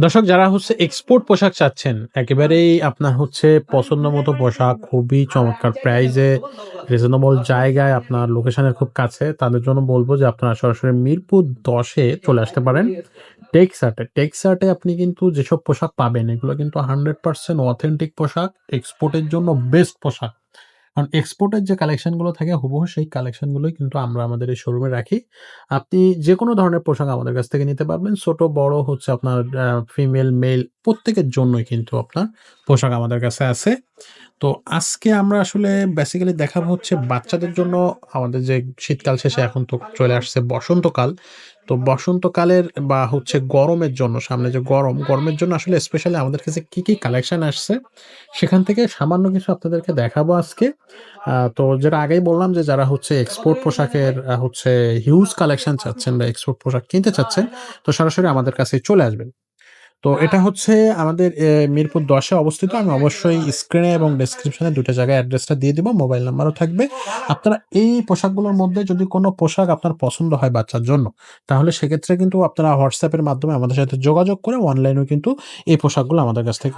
দর্শক যারা এক্সপোর্ট পোশাক চাচ্ছেন, একেবারেই আপনার পছন্দ মতো পোশাক খুবই চমৎকার প্রাইজে, রিজনেবল জায়গায় আপনার লোকেশনের খুব কাছে, তাদের জন্য বলব যে আপনারা সরাসরি মিরপুর ১০ এ চলে আসতে পারেন। টেক্সাটে। টেক্সাটে আপনি কিন্তু যেসব পোশাক পাবেন এগুলো কিন্তু 100% অথেন্টিক পোশাক, এক্সপোর্টের জন্য বেস্ট পোশাক। কারণ এক্সপোর্টের যে কালেকশন গুলো থাকে হুবহু সেই কালেকশন গুলোই কিন্তু আমরা আমাদের এই শোরুমে রাখি। আপনি যেকোনো ধরনের পোশাক আমাদের কাছ থেকে নিতে পারবেন। ছোট বড় আপনার ফিমেল, মেল প্রত্যেকের জন্যই কিন্তু আপনার পোশাক আমাদের কাছে আছে। তো আজকে আমরা আসলে বেসিক্যালি দেখাবো বাচ্চাদের জন্য আমাদের যে শীতকাল শেষে এখন তো চলে আসছে বসন্তকাল। তো বসন্তকালের বা গরমের জন্য সামনে যে গরম, গরমের জন্য আসলে স্পেশালি আমাদের কাছে কি কালেকশন আসছে সেখান থেকে সামান্য কিছু আপনাদেরকে দেখাবো আজকে। তো যেটা আগেই বললাম যে যারা এক্সপোর্ট পোশাকের হিউজ কালেকশন চাচ্ছেন বা এক্সপোর্ট পোশাক কিনতে চাচ্ছেন, তো সরাসরি আমাদের কাছেই চলে আসবেন। তো এটা আমাদের মিরপুর ১০ এ অবস্থিত। আমি অবশ্যই স্ক্রিনে এবং ডেসক্রিপশনে ২ টা জায়গায় অ্যাড্রেসটা দিয়ে দিব। মোবাইল নাম্বারও থাকবে। আপনারা এই পোশাকগুলোর মধ্যে যদি কোন পোশাক আপনার পছন্দ হয় বাচ্চার জন্য, তাহলে সেক্ষেত্রে কিন্তু আপনারা WhatsApp এর মাধ্যমে আমাদের সাথে যোগাযোগ করে অনলাইনেও কিন্তু এই পোশাকগুলো আমাদের কাছ থেকে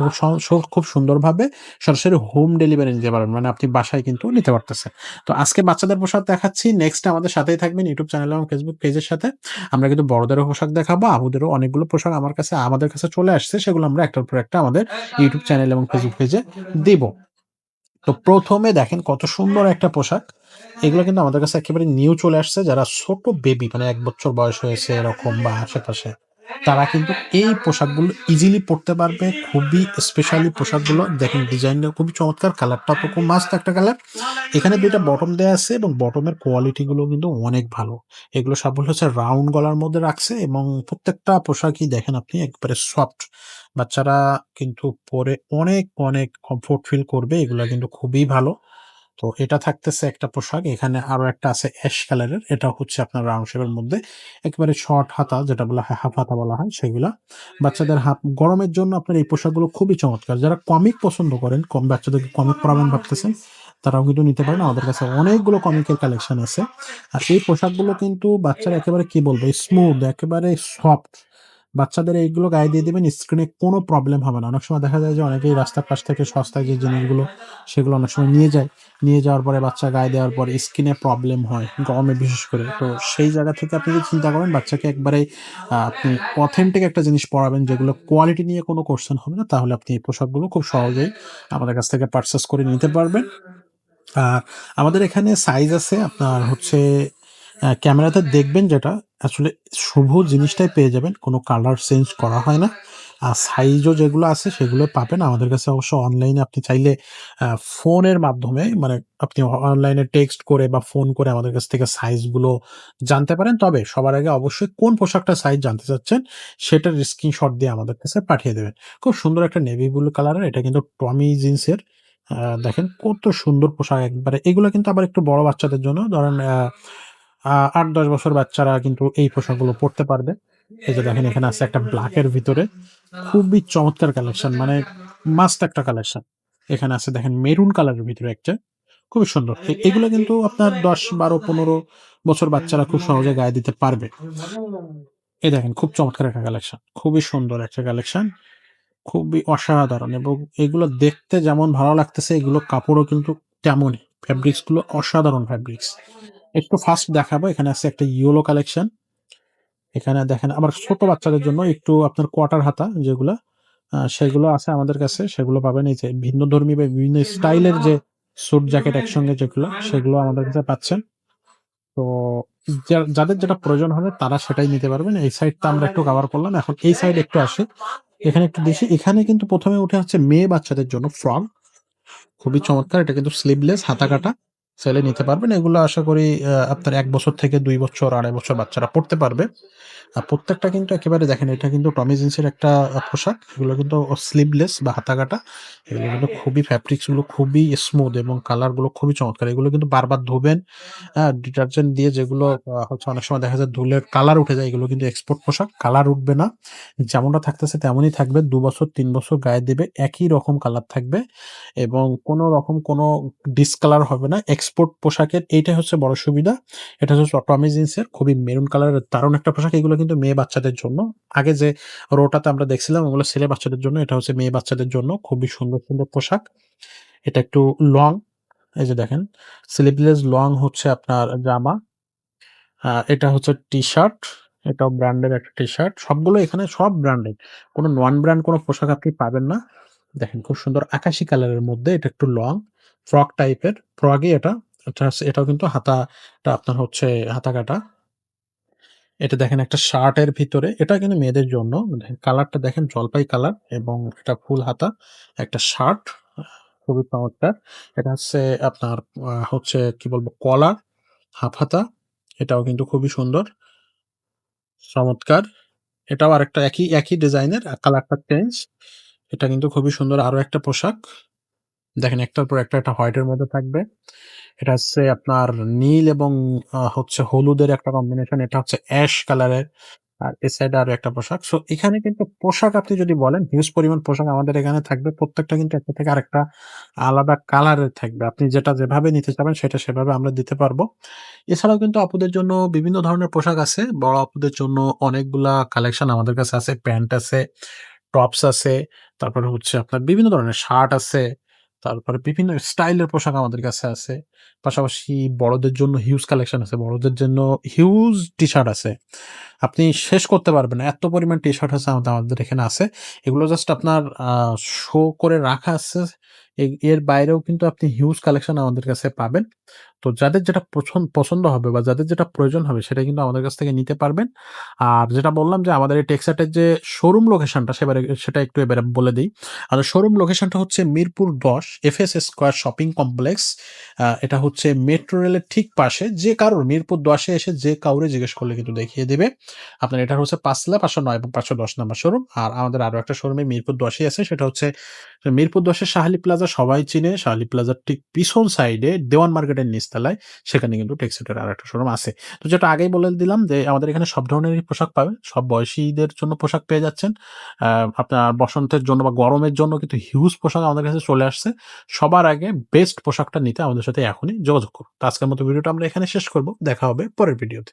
খুব সুন্দরভাবে সরাসরি হোম ডেলিভারি নিতে পারবেন। মানে আপনি বাসায় কিন্তু নিতে পারতেছেন। তো আজকে বাচ্চাদের পোশাক দেখাচ্ছি। নেক্সট আমাদের সাথেই থাকবেন YouTube চ্যানেল এবং Facebook পেজের সাথে। আমরা কিন্তু বড়দেরও পোশাক দেখাবো, আবুদেরও অনেকগুলো পোশাক আমাদের কাছে চলে আসছে। সেগুলো আমরা একটার পর একটা আমাদের YouTube চ্যানেল এবং Facebook পেজে দিব। তো ১ম এ দেখেন কত সুন্দর একটা পোশাক। এগুলো কিন্তু আমাদের কাছে একেবারে নিউ চলে আসছে। যারা ছোট বেবি মানে ১ বছর বয়স হয়েছে এরকম বা আশেপাশে, তারা কিন্তু এই পোশাকগুলো ইজিলি পড়তে পারবে। খুবই স্পেশালি পোশাকগুলো দেখেন ডিজাইনটা খুবই চমৎকার, কালারটা তো খুব মাস্ত একটা কালার। এখানে ২ টা বটম দেয়া আছে এবং বটমের কোয়ালিটি গুলো কিন্তু অনেক ভালো। এগুলো সবগুলো রাউন্ড গলার মধ্যে রাখছে এবং প্রত্যেকটা পোশাকই দেখেন আপনি একবারে সফট। বাচ্চারা কিন্তু পরে অনেক কমফোর্ট ফিল করবে। এগুলা কিন্তু খুবই ভালো। তো এটা থাকতেছে একটা পোশাক। এখানে আরো একটা আছে অ্যাশ কালারের। এটা আপনার রাউন্ড শেপের মধ্যে। একেবারে শর্ট হাতা যেটা বলা হয় হাফ হাতা বলা হয় সেগুলা। বাচ্চাদের গরমের জন্য আপনার এই পোশাকগুলো খুবই চমৎকার। যারা কমিক পছন্দ করেন, বাচ্চাদেরকে কমিক পড়াবেন ভাবতেছেন, তারাও কিন্তু নিতে পারেন। আমাদের কাছে অনেকগুলো কমিকের কালেকশন আছে। আর এই পোশাকগুলো কিন্তু বাচ্চারা একেবারে কি বলবো স্মুথ, একেবারে সফট। বাচ্চাদের এইগুলো গায়ে দিয়ে দিবেন, স্কিনে কোনো প্রবলেম হবে না। অনেক সময় দেখা যায় যে অনেকেই রাস্তার পাশ থেকে সস্তায় যে জিনিসগুলো সেগুলো অনেক সময় নিয়ে যায়। নিয়ে যাওয়ার পরে বাচ্চা গায়ে দেওয়ার পরে স্কিনে প্রবলেম হয়, গরমে বিশেষ করে। তো সেই জায়গা থেকে আপনি যদি চিন্তা করেন বাচ্চাকে একবারে আপনি অথেন্টিক একটা জিনিস পড়াবেন যেগুলো কোয়ালিটি নিয়ে কোনো কোয়েশ্চেন হবে না, তাহলে আপনি এই পোশাকগুলো খুব সহজেই আমাদের কাছ থেকে পারচেজ করে নিতে পারবেন। আর আমাদের এখানে সাইজ আছে আপনার ক্যামেরাতে দেখবেন যেটা আসলে শুভ জিনিসটাই পেয়ে যাবেন। কোনো কালার চেঞ্জ করা হয় না। আর সাইজও যেগুলো আছে সেগুলো পাবেন। আমাদের কাছে অবশ্য অনলাইনে আপনি চাইলে ফোনের মাধ্যমে মানে আপনি অনলাইনে টেক্সট করে বা ফোন করে আমাদের কাছ থেকে সাইজগুলো জানতে পারেন। তবে সবার আগে অবশ্যই কোন পোশাকটার সাইজ জানতে চাচ্ছেন সেটার স্ক্রিনশট দিয়ে আমাদের কাছে পাঠিয়ে দেবেন। খুব সুন্দর একটা নেভি ব্লু কালারের, এটা কিন্তু টমি জিন্সের। দেখেন কত সুন্দর পোশাক একবারে। এগুলো কিন্তু আবার একটু বড় বাচ্চাদের জন্য। ধরেন ৮-১০ বছর বাচ্চারা কিন্তু এই পোশাকগুলো পড়তে পারবে। এই যে দেখেন এখানে আছে একটা ব্লাক এর ভিতরে। খুবই চমৎকার কালেকশন, মানে মাস্ট একটা কালেকশন। এখানে আছে দেখেন মেরুন কালারের ভিতরে একটা। খুবই সুন্দর। এগুলো কিন্তু আপনার ১০, ১২, ১৫ বছর বাচ্চারা খুব সহজে গায়ে দিতে পারবে। এই দেখেন খুব চমৎকার একটা কালেকশন। খুবই সুন্দর একটা কালেকশন। খুবই অসাধারণ এবং এগুলো দেখতে যেমন ভালো লাগতেছে এগুলো কাপড়ও কিন্তু তেমনই। ফেব্রিক্স গুলো অসাধারণ ফেব্রিক্স। একটু ফার্স্ট দেখাবো। এখানে আছে একটা ইয়েলো কালেকশন। এখানে দেখেন আবার ছোট বাচ্চাদের জন্য একটু আপনার কোয়ার্টার হাতা যেগুলা সেগুলো আছে আমাদের কাছে। সেগুলো পাবেন এই যে ভিন্নধর্মী বা বিভিন্ন স্টাইলের যে স্যুট জ্যাকেট একসঙ্গে যেগুলো সেগুলো আমাদের কাছে পাচ্ছেন। তো যাদের যেটা প্রয়োজন হবে তারা সেটাই নিতে পারবেন। এই সাইডটা আমরা একটু কভার করলাম। এখন এই সাইডে একটু আসি। এখানে একটু দেখি। এখানে কিন্তু ১ম এ উঠে আসছে মেয়ে বাচ্চাদের জন্য ফ্রক। খুবই চমৎকার। এটা কিন্তু স্লিভলেস, হাতা কাটা। চাইলে নিতে পারবেন। এগুলো আশা করি আপনার ১ বছর থেকে ২ বছর, ২.৫ বছর বাচ্চারা পড়তে পারবে। প্রত্যেকটা কিন্তু একেবারে দেখেন এটা কিন্তু টমি জিন্সের একটা পোশাক। এগুলো কিন্তু স্লিভলেস বা হাতা কাটা। এগুলো কিন্তু খুবই ফেব্রিক্স গুলো খুবই স্মুথ এবং কালার গুলো খুবই চমৎকার। এগুলো কিন্তু বারবার ধুবেন, ডিটারজেন্ট দিয়ে যেগুলো অনেক সময় দেখা যায় ধুলে কালার উঠে যায়। এগুলো কিন্তু এক্সপোর্ট পোশাক, কালার উঠবে না। যেমনটা থাকতেছে তেমনই থাকবে। ২ বছর ৩ বছর গায়ে দিবে একই রকম কালার থাকবে এবং কোনো রকম কোনো ডিসকালার হবে না। এক্সপোর্ট পোশাকের এইটাই বড় সুবিধা। এটা টমি জিন্সের খুবই মেরুন কালারের দারুণ একটা পোশাক। এগুলো কিন্তু মেয়ে বাচ্চাদের জন্য। আগে যে রোটাতে আমরা দেখছিলাম ওগুলো ছেলে বাচ্চাদের জন্য। এটা হচ্ছে মেয়ে বাচ্চাদের জন্য। খুবই সুন্দর, সুন্দর পোশাক। এটা একটু লং, এই যে দেখেন স্লিভলেস লং হচ্ছে আপনার জামা। এটা হচ্ছে টি-শার্ট। এটাও ব্র্যান্ডের একটা টি-শার্ট। সবগুলো এখানে সব ব্র্যান্ডেড। কোন নন ব্র্যান্ড কোন পোশাক আপনি পাবেন না। দেখেন খুব সুন্দর আকাশি কালারের মধ্যে এটা একটু লং ফ্রক টাইপের। ফ্রগই এটা। এটাও কিন্তু হাতাটা আপনার হচ্ছে হাতা কাটা। এটা দেখেন একটা শার্টের ভিতরে, এটা কিন্তু মেয়েদের জন্য। দেখেন কালারটা দেখেন জলপাই কালার এবং এটা ফুল হাতা একটা শার্ট। খুবই চমৎকার। এটা হচ্ছে আপনার হচ্ছে কি বলবো কলার, হাফ হাতা। এটাও কিন্তু খুবই সুন্দর, চমৎকার। এটাও আরেকটা একই ডিজাইনের কালারটা চেঞ্জ। এটা কিন্তু খুবই সুন্দর আরো একটা পোশাক। দেখেন একটার পর একটা হোয়াইটের মধ্যে থাকবে। এটা হচ্ছে আপনার নীল এবং হচ্ছে হলুদের একটা কম্বিনেশন। এটা হচ্ছে অ্যাশ কালারের। আর এ সাইডে আরো একটা পোশাক। সো এখানে কিন্তু পোশাক আপনি যদি বলেন হিউজ পরিমাণ পোশাক আমাদের এখানে থাকবে। প্রত্যেকটা কিন্তু একটা থেকে আরেকটা আলাদা কালারের থাকবে। আপনি যেটা যেভাবে নিতে চাবেন সেটা সেভাবে আমরা দিতে পারবো। এছাড়াও কিন্তু আপুদের জন্য বিভিন্ন ধরনের পোশাক আছে। বড় আপুদের জন্য অনেকগুলা কালেকশন আমাদের কাছে আছে। প্যান্ট আছে, টপস আছে, তারপরে হচ্ছে আপনার বিভিন্ন ধরনের শার্ট আছে, তারপরে বিভিন্ন স্টাইলের পোশাক আমাদের কাছে আছে। পাশাপাশি বড়দের জন্য হিউজ কালেকশন আছে। বড়দের জন্য হিউজ টি-শার্ট আছে। আপনি শেষ করতে পারবেন না। এত পরিমাণ টি-শার্ট আছে আমাদের এখানে আছে। এগুলো জাস্ট আপনার শো করে রাখা আছে। এর বাইরেও কিন্তু আপনি হিউজ কালেকশন আমাদের কাছে পাবেন। তো যাদের যেটা পছন্দ হবে বা যাদের যেটা প্রয়োজন হবে সেটা কিন্তু আমাদের কাছ থেকে নিতে পারবেন। আর যেটা বললাম যে আমাদের এই টেক্সাটের যে শোরুম লোকেশনটা সেটা একটু এবারে বলে দেই। আমাদের শোরুম লোকেশনটা হচ্ছে Mirpur ১০ FS square shopping complex. এটা হচ্ছে মেট্রো রেলের ঠিক পাশে। যে কারোর মিরপুর ১০ এ এসে যে কাউরে জিজ্ঞেস করলে কিন্তু দেখিয়ে দিবে। আপনার এটা হচ্ছে ৫তলা ৫০৯ এবং ৫১০ নাম্বার শোরুম। আর আমাদের আরো একটা শোরুমে মিরপুর ১০ এ আছে সেটা হচ্ছে মিরপুর ১০ এর শাহালি প্লাজা সবাই চিনে। শাহালি প্লাজার ঠিক পিছন সাইডে দেওয়ান মার্কেটের নিচতলায় সেখানে কিন্তু টেক্সটাইলের আরেকটা শোরুম আছে। তো যেটা আগেই বলে দিলাম যে আমাদের এখানে সব ধরনেরই পোশাক পাবেন। সব বয়সীদের জন্য পোশাক পেয়ে যাচ্ছেন। আ আপনার বসন্তের জন্য বা গরমের জন্য কিন্তু হিউজ পোশাক আমাদের কাছে চলে আসছে। সবার আগে বেস্ট পোশাকটা নিতে আমাদের সাথে এখনই যোগাযোগ করুন। তো আজকের মতো ভিডিওটা আমরা এখানে শেষ করব। দেখা হবে পরের ভিডিওতে।